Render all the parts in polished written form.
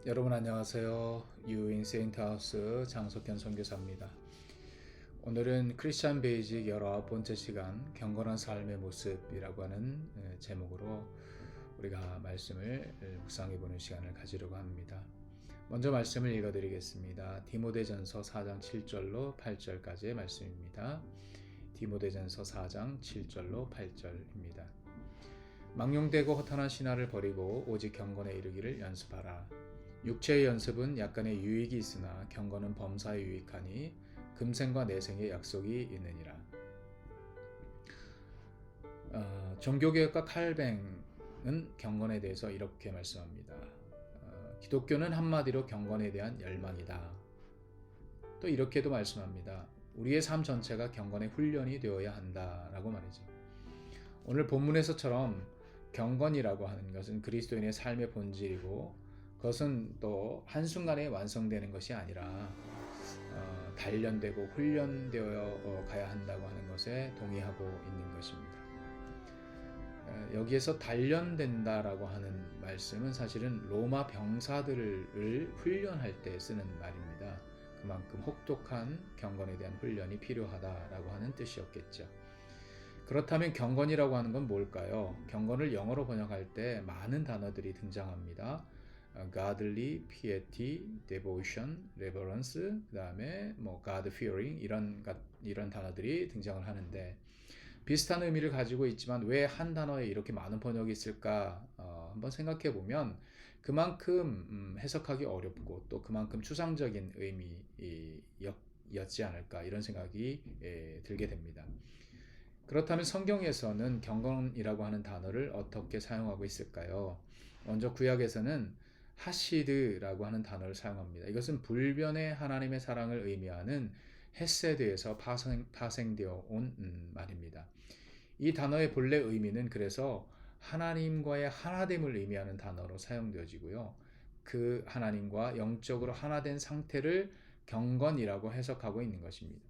여러분 안녕하세요. 유인 세인트하우스 장석현 선교사입니다. 오늘은 크리스찬 베이직 19번째 시간 경건한 삶의 모습이라고 하는 제목으로 우리가 말씀을 묵상해 보는 시간을 가지려고 합니다. 먼저 말씀을 읽어드리겠습니다. 디모데전서 4장 7절로 8절까지의 말씀입니다. 디모데전서 4장 7절로 8절입니다. 망령되고 허탄한 신화를 버리고 오직 경건에 이르기를 연습하라. 육체의 연습은 약간의 유익이 있으나 경건은 범사에 유익하니 금생과 내생의 약속이 있느니라. 종교개혁가 칼뱅은 경건에 대해서 이렇게 말씀합니다. 기독교는 한마디로 경건에 대한 열망이다. 또 이렇게도 말씀합니다. 우리의 삶 전체가 경건의 훈련이 되어야 한다라고 말이죠. 오늘 본문에서처럼 경건이라고 하는 것은 그리스도인의 삶의 본질이고 그것은 또 한순간에 완성되는 것이 아니라 단련되고 훈련되어 가야 한다고 하는 것에 동의하고 있는 것입니다. 여기에서 단련된다라고 하는 말씀은 사실은 로마 병사들을 훈련할 때 쓰는 말입니다. 그만큼 혹독한 경건에 대한 훈련이 필요하다라고 하는 뜻이었겠죠. 그렇다면 경건이라고 하는 건 뭘까요? 경건을 영어로 번역할 때 많은 단어들이 등장합니다. godly, piety, devotion, reverence, 그 다음에 God-fearing 이런 단어들이 등장을 하는데 비슷한 의미를 가지고 있지만 왜 한 단어에 이렇게 많은 번역이 있을까 한번 생각해 보면 그만큼 해석하기 어렵고 또 그만큼 추상적인 의미였지 않을까 이런 생각이 들게 됩니다. 그렇다면 성경에서는 경건이라고 하는 단어를 어떻게 사용하고 있을까요? 먼저 구약에서는 하시드라고 하는 단어를 사용합니다. 이것은 불변의 하나님의 사랑을 의미하는 헤세드에서 파생되어 온 말입니다. 이 단어의 본래 의미는 그래서 하나님과의 하나됨을 의미하는 단어로 사용되어지고요. 그 하나님과 영적으로 하나된 상태를 경건이라고 해석하고 있는 것입니다.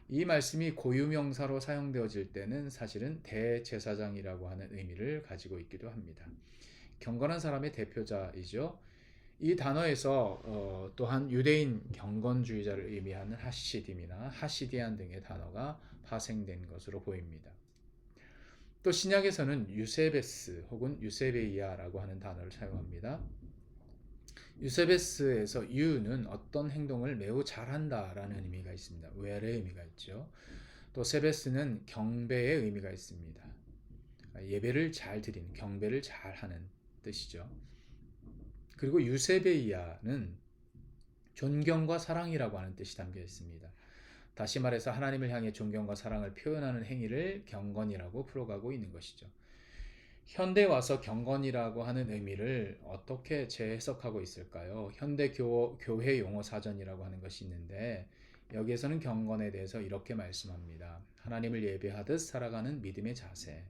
이 말씀이 고유명사로 사용되어질 때는 사실은 대제사장이라고 하는 의미를 가지고 있기도 합니다. 경건한 사람의 대표자이죠. 이 단어에서 또한 유대인 경건주의자를 의미하는 하시딤이나 하시디안 등의 단어가 파생된 것으로 보입니다. 또 신약에서는 유세베스 혹은 유세베이아라고 하는 단어를 사용합니다. 유세베스에서 유는 어떤 행동을 매우 잘한다라는 의미가 있습니다. 웰의 의미가 있죠. 또 세베스는 경배의 의미가 있습니다. 예배를 잘 드리는, 경배를 잘 하는 뜻이죠. 그리고 유세베이아는 존경과 사랑이라고 하는 뜻이 담겨 있습니다. 다시 말해서 하나님을 향해 존경과 사랑을 표현하는 행위를 경건이라고 풀어가고 있는 것이죠. 현대에 와서 경건이라고 하는 의미를 어떻게 재해석하고 있을까요? 현대 교회 용어 사전이라고 하는 것이 있는데 여기에서는 경건에 대해서 이렇게 말씀합니다. 하나님을 예배하듯 살아가는 믿음의 자세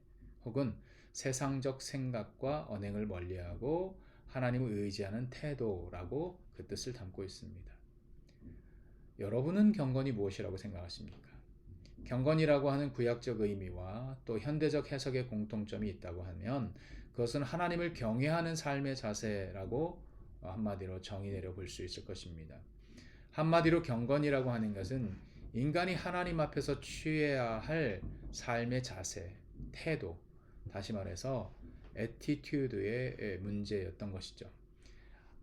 혹은 세상적 생각과 언행을 멀리하고 하나님을 의지하는 태도라고 그 뜻을 담고 있습니다. 여러분은 경건이 무엇이라고 생각하십니까? 경건이라고 하는 구약적 의미와 또 현대적 해석의 공통점이 있다고 하면 그것은 하나님을 경외하는 삶의 자세라고 한마디로 정의 내려 볼 수 있을 것입니다. 한마디로 경건이라고 하는 것은 인간이 하나님 앞에서 취해야 할 삶의 자세, 태도, 다시 말해서 애티튜드의 문제였던 것이죠.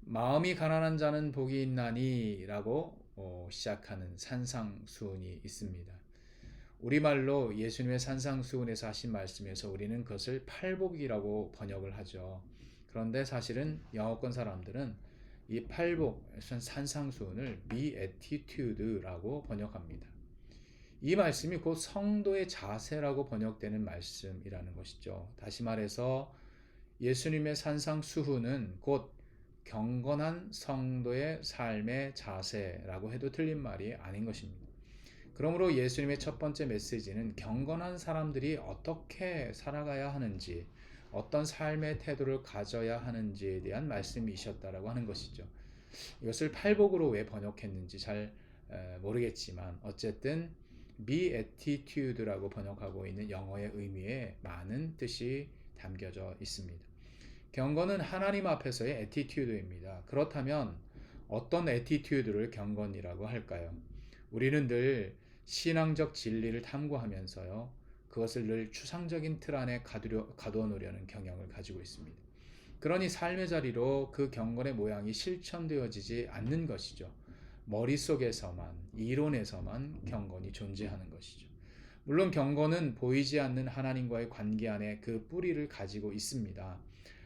마음이 가난한 자는 복이 있나니 라고 시작하는 산상수훈이 있습니다. 우리말로 예수님의 산상수훈에서 하신 말씀에서 우리는 그것을 팔복이라고 번역을 하죠. 그런데 사실은 영어권 사람들은 이 팔복, 산상수훈을 beatitude라고 번역합니다. 이 말씀이 곧 성도의 자세라고 번역되는 말씀이라는 것이죠. 다시 말해서 예수님의 산상수훈은 곧 경건한 성도의 삶의 자세라고 해도 틀린 말이 아닌 것입니다. 그러므로 예수님의 첫 번째 메시지는 경건한 사람들이 어떻게 살아가야 하는지, 어떤 삶의 태도를 가져야 하는지에 대한 말씀이셨다라고 하는 것이죠. 이것을 팔복으로 왜 번역했는지 잘 모르겠지만 어쨌든 beatitude라고 번역하고 있는 영어의 의미에 많은 뜻이 담겨져 있습니다. 경건은 하나님 앞에서의 애티튜드입니다. 그렇다면 어떤 애티튜드를 경건이라고 할까요? 우리는 늘 신앙적 진리를 탐구하면서요, 그것을 늘 추상적인 틀 안에 가두어 놓으려는 경향을 가지고 있습니다. 그러니 삶의 자리로 그 경건의 모양이 실천되어지지 않는 것이죠. 머릿속에서만, 이론에서만 경건이 존재하는 것이죠. 물론 경건은 보이지 않는 하나님과의 관계 안에 그 뿌리를 가지고 있습니다.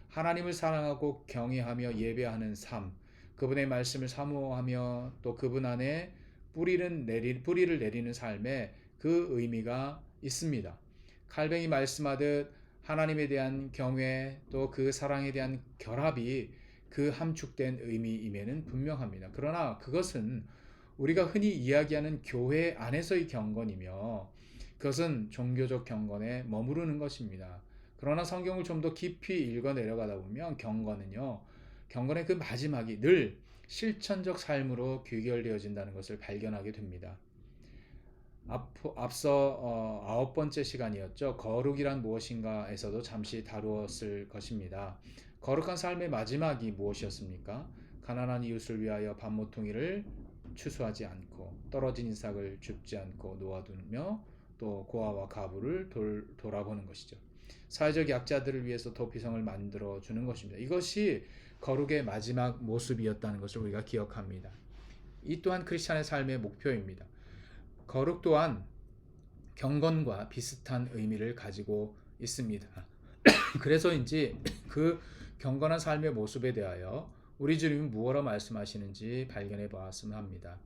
하나님을 사랑하고 경외하며 예배하는 삶, 그분의 말씀을 사모하며 또 그분 안에 뿌리를 내리는 삶에 그 의미가 있습니다. 칼뱅이 말씀하듯 하나님에 대한 경외 또 그 사랑에 대한 결합이 그 함축된 의미임에는 분명합니다. 그러나 그것은 우리가 흔히 이야기하는 교회 안에서의 경건이며 그것은 종교적 경건에 머무르는 것입니다. 그러나 성경을 좀 더 깊이 읽어 내려가다 보면 경건의 그 마지막이 늘 실천적 삶으로 귀결되어진다는 것을 발견하게 됩니다. 앞서 9번째 시간이었죠. 거룩이란 무엇인가에서도 잠시 다루었을 것입니다. 거룩한 삶의 마지막이 무엇이었습니까? 가난한 이웃을 위하여 밥모퉁이를 추수하지 않고 떨어진 인삭을 줍지 않고 놓아두며 또 고아와 가부를 돌아보는 것이죠. 사회적 약자들을 위해서 도피성을 만들어 주는 것입니다. 이것이 거룩의 마지막 모습이었다는 것을 우리가 기억합니다. 이 또한 크리스찬의 삶의 목표입니다. 거룩 또한 경건과 비슷한 의미를 가지고 있습니다. 그래서인지 그 경건한 삶의 모습에 대하여 우리 주님은 무엇라 말씀하시는지 발견해 보았으면 합니다.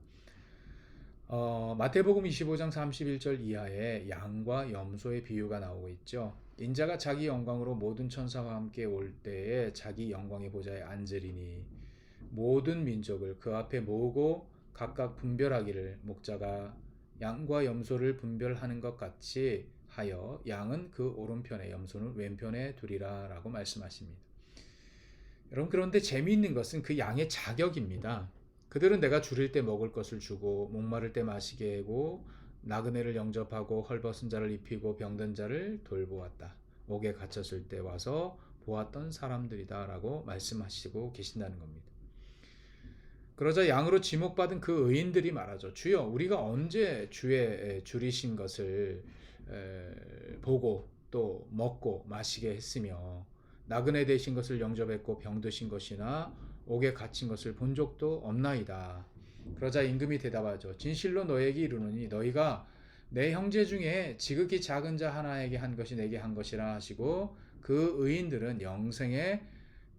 마태복음 25장 31절 이하에 양과 염소의 비유가 나오고 있죠. 인자가 자기 영광으로 모든 천사와 함께 올 때에 자기 영광의 보좌에 앉으리니 모든 민족을 그 앞에 모으고 각각 분별하기를 목자가 양과 염소를 분별하는 것 같이 하여 양은 그 오른편에 염소는 왼편에 두리라 라고 말씀하십니다. 여러분, 그런데 재미있는 것은 그 양의 자격입니다. 그들은 내가 줄일 때 먹을 것을 주고 목마를 때 마시게 하고 나그네를 영접하고 헐벗은 자를 입히고 병든 자를 돌보았다. 옥에 갇혔을 때 와서 보았던 사람들이다 라고 말씀하시고 계신다는 겁니다. 그러자 양으로 지목받은 그 의인들이 말하죠. 주여, 우리가 언제 주의 줄이신 것을 보고 또 먹고 마시게 했으며 나그네 되신 것을 영접했고 병드신 것이나 옥에 갇힌 것을 본 적도 없나이다. 그러자 임금이 대답하죠. 진실로 너에게 이르노니 너희가 내 형제 중에 지극히 작은 자 하나에게 한 것이 내게 한 것이라 하시고 그 의인들은 영생에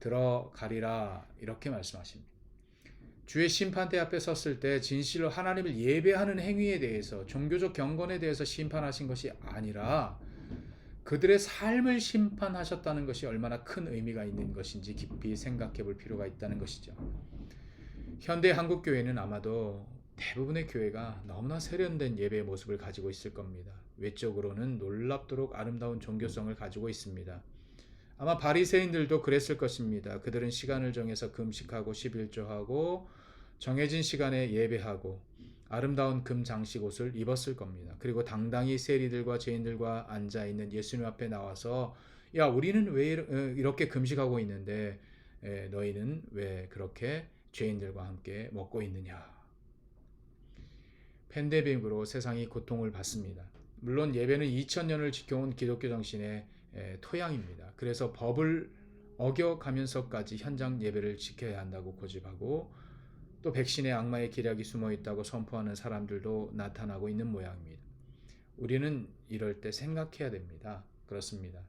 들어가리라 이렇게 말씀하십니다. 주의 심판대 앞에 섰을 때 진실로 하나님을 예배하는 행위에 대해서 종교적 경건에 대해서 심판하신 것이 아니라 그들의 삶을 심판하셨다는 것이 얼마나 큰 의미가 있는 것인지 깊이 생각해 볼 필요가 있다는 것이죠. 현대 한국 교회는 아마도 대부분의 교회가 너무나 세련된 예배의 모습을 가지고 있을 겁니다. 외적으로는 놀랍도록 아름다운 종교성을 가지고 있습니다. 아마 바리새인들도 그랬을 것입니다. 그들은 시간을 정해서 금식하고 11조하고 정해진 시간에 예배하고 아름다운 금 장식 옷을 입었을 겁니다. 그리고 당당히 세리들과 죄인들과 앉아있는 예수님 앞에 나와서 야, 우리는 왜 이렇게 금식하고 있는데 너희는 왜 그렇게 죄인들과 함께 먹고 있느냐. 팬데믹으로 세상이 고통을 받습니다. 물론 예배는 2000년을 지켜온 기독교 정신의 토양입니다. 그래서 법을 어겨가면서까지 현장 예배를 지켜야 한다고 고집하고 또 백신에 악마의 기략이 숨어 있다고 선포하는 사람들도 나타나고 있는 모양입니다. 우리는 이럴 때 생각해야 됩니다. 그렇습니다.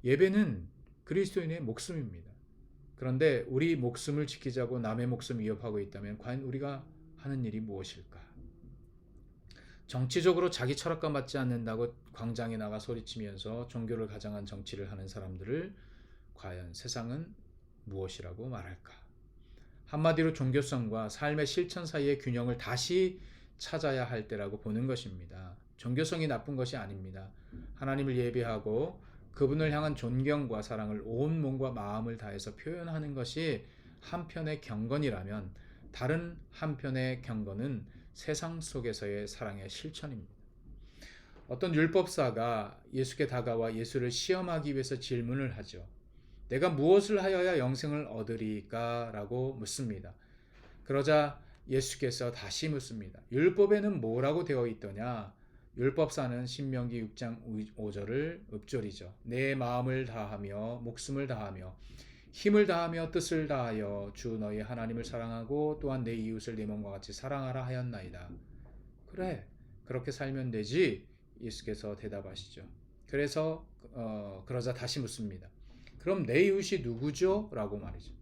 예배는 그리스도인의 목숨입니다. 그런데 우리 목숨을 지키자고 남의 목숨 위협하고 있다면 과연 우리가 하는 일이 무엇일까? 정치적으로 자기 철학과 맞지 않는다고 광장에 나가 소리치면서 종교를 가장한 정치를 하는 사람들을 과연 세상은 무엇이라고 말할까? 한마디로 종교성과 삶의 실천 사이의 균형을 다시 찾아야 할 때라고 보는 것입니다. 종교성이 나쁜 것이 아닙니다. 하나님을 예배하고 그분을 향한 존경과 사랑을 온 몸과 마음을 다해서 표현하는 것이 한편의 경건이라면 다른 한편의 경건은 세상 속에서의 사랑의 실천입니다. 어떤 율법사가 예수께 다가와 예수를 시험하기 위해서 질문을 하죠. 내가 무엇을 하여야 영생을 얻으리까? 라고 묻습니다. 그러자 예수께서 다시 묻습니다. 율법에는 뭐라고 되어 있더냐? 율법사는 신명기 6장 5절을 읊조리죠. 내 마음을 다하며 목숨을 다하며 힘을 다하며 뜻을 다하여 주 너희 하나님을 사랑하고 또한 내 이웃을 내 몸과 같이 사랑하라 하였나이다. 그래, 그렇게 살면 되지. 예수께서 대답하시죠. 그래서 그러자 다시 묻습니다. 그럼 내 이웃이 누구죠? 라고 말이죠.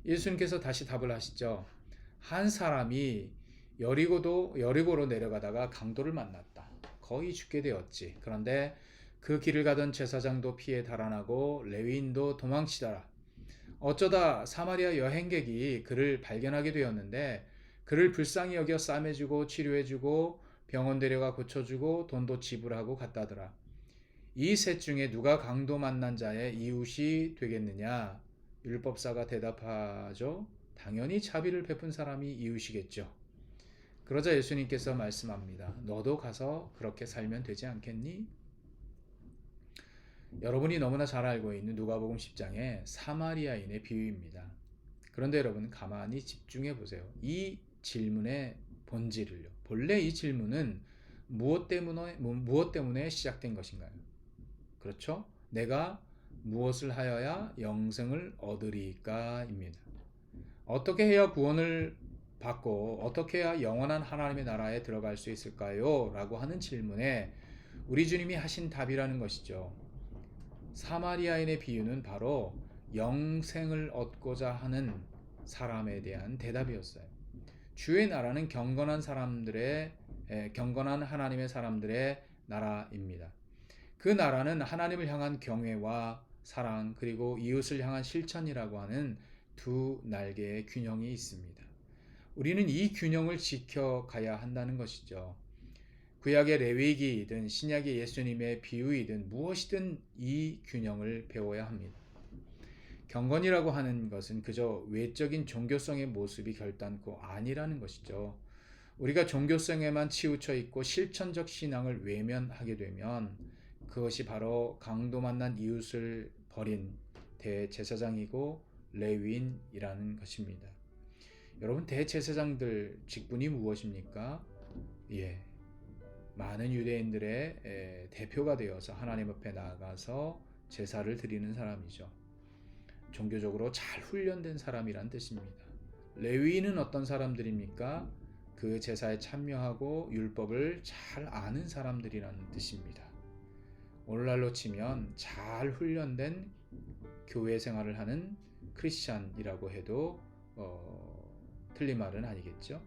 예수님께서 다시 답을 하시죠. 한 사람이 여리고로 내려가다가 강도를 만났다. 거의 죽게 되었지. 그런데 그 길을 가던 제사장도 피해 달아나고 레위인도 도망치더라. 어쩌다 사마리아 여행객이 그를 발견하게 되었는데 그를 불쌍히 여겨 싸매주고 치료해주고 병원 데려가 고쳐주고 돈도 지불하고 갔다더라. 이 셋 중에 누가 강도 만난 자의 이웃이 되겠느냐? 율법사가 대답하죠. 당연히 자비를 베푼 사람이 이웃이겠죠. 그러자 예수님께서 말씀합니다. 너도 가서 그렇게 살면 되지 않겠니? 여러분이 너무나 잘 알고 있는 누가복음 10장의 사마리아인의 비유입니다. 그런데 여러분 가만히 집중해 보세요. 이 질문의 본질을요. 본래 이 질문은 무엇 때문에 시작된 것인가요? 그렇죠? 내가 무엇을 하여야 영생을 얻으리까입니다. 어떻게 해야 구원을 받고 어떻게 해야 영원한 하나님의 나라에 들어갈 수 있을까요? 라고 하는 질문에 우리 주님이 하신 답이라는 것이죠. 사마리아인의 비유는 바로 영생을 얻고자 하는 사람에 대한 대답이었어요. 주의 나라는 경건한 하나님의 사람들의 나라입니다. 그 나라는 하나님을 향한 경외와 사랑 그리고 이웃을 향한 실천이라고 하는 두 날개의 균형이 있습니다. 우리는 이 균형을 지켜가야 한다는 것이죠. 구약의 레위기이든 신약의 예수님의 비유이든 무엇이든 이 균형을 배워야 합니다. 경건이라고 하는 것은 그저 외적인 종교성의 모습이 결단코 아니라는 것이죠. 우리가 종교성에만 치우쳐 있고 실천적 신앙을 외면하게 되면 그것이 바로 강도 만난 이웃을 버린 대제사장이고 레위인이라는 것입니다. 여러분 대제사장들 직분이 무엇입니까? 많은 유대인들의 대표가 되어서 하나님 앞에 나아가서 제사를 드리는 사람이죠. 종교적으로 잘 훈련된 사람이란 뜻입니다. 레위인은 어떤 사람들입니까? 그 제사에 참여하고 율법을 잘 아는 사람들이라는 뜻입니다. 오늘날로 치면 잘 훈련된 교회 생활을 하는 크리스찬이라고 해도 틀린 말은 아니겠죠.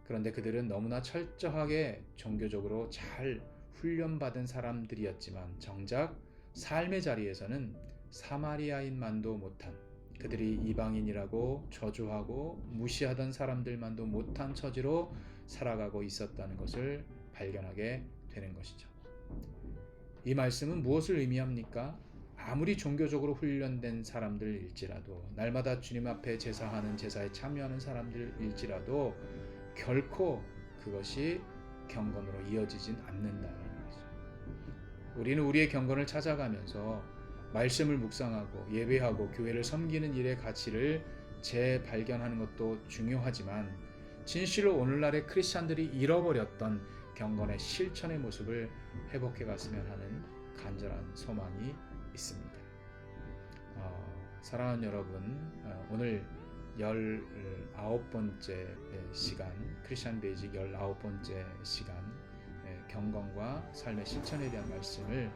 그런데 그들은 너무나 철저하게 종교적으로 잘 훈련받은 사람들이었지만 정작 삶의 자리에서는 사마리아인만도 못한 그들이 이방인이라고 저주하고 무시하던 사람들만도 못한 처지로 살아가고 있었다는 것을 발견하게 되는 것이죠. 이 말씀은 무엇을 의미합니까? 아무리 종교적으로 훈련된 사람들일지라도 날마다 주님 앞에 제사하는 제사에 참여하는 사람들일지라도 결코 그것이 경건으로 이어지진 않는다는 거죠. 우리는 우리의 경건을 찾아가면서 말씀을 묵상하고 예배하고 교회를 섬기는 일의 가치를 재발견하는 것도 중요하지만 진실로 오늘날의 크리스찬들이 잃어버렸던 경건의 실천의 모습을 회복해 갔으면 하는 간절한 소망이 있습니다. 사랑하는 여러분, 오늘 19번째 시간 크리스천 베이직 19번째 시간 경건과 삶의 실천에 대한 말씀을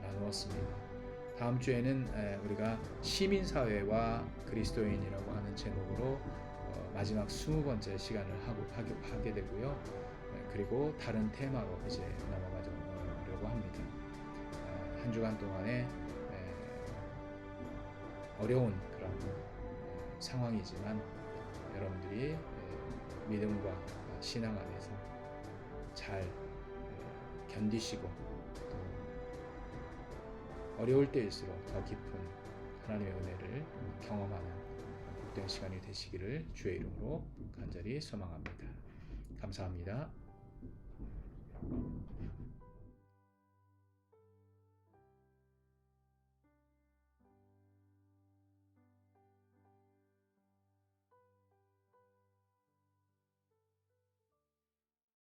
나누었습니다. 다음 주에는 우리가 시민사회와 그리스도인이라고 하는 제목으로 마지막 20번째 시간을 하게 되고요. 그리고 다른 테마로 이제 넘어가려고 합니다. 한 주간 동안에 어려운 그런 상황이지만 여러분들이 믿음과 신앙 안에서 잘 견디시고 또 어려울 때일수록 더 깊은 하나님의 은혜를 경험하는 복된 시간이 되시기를 주의 이름으로 간절히 소망합니다. 감사합니다.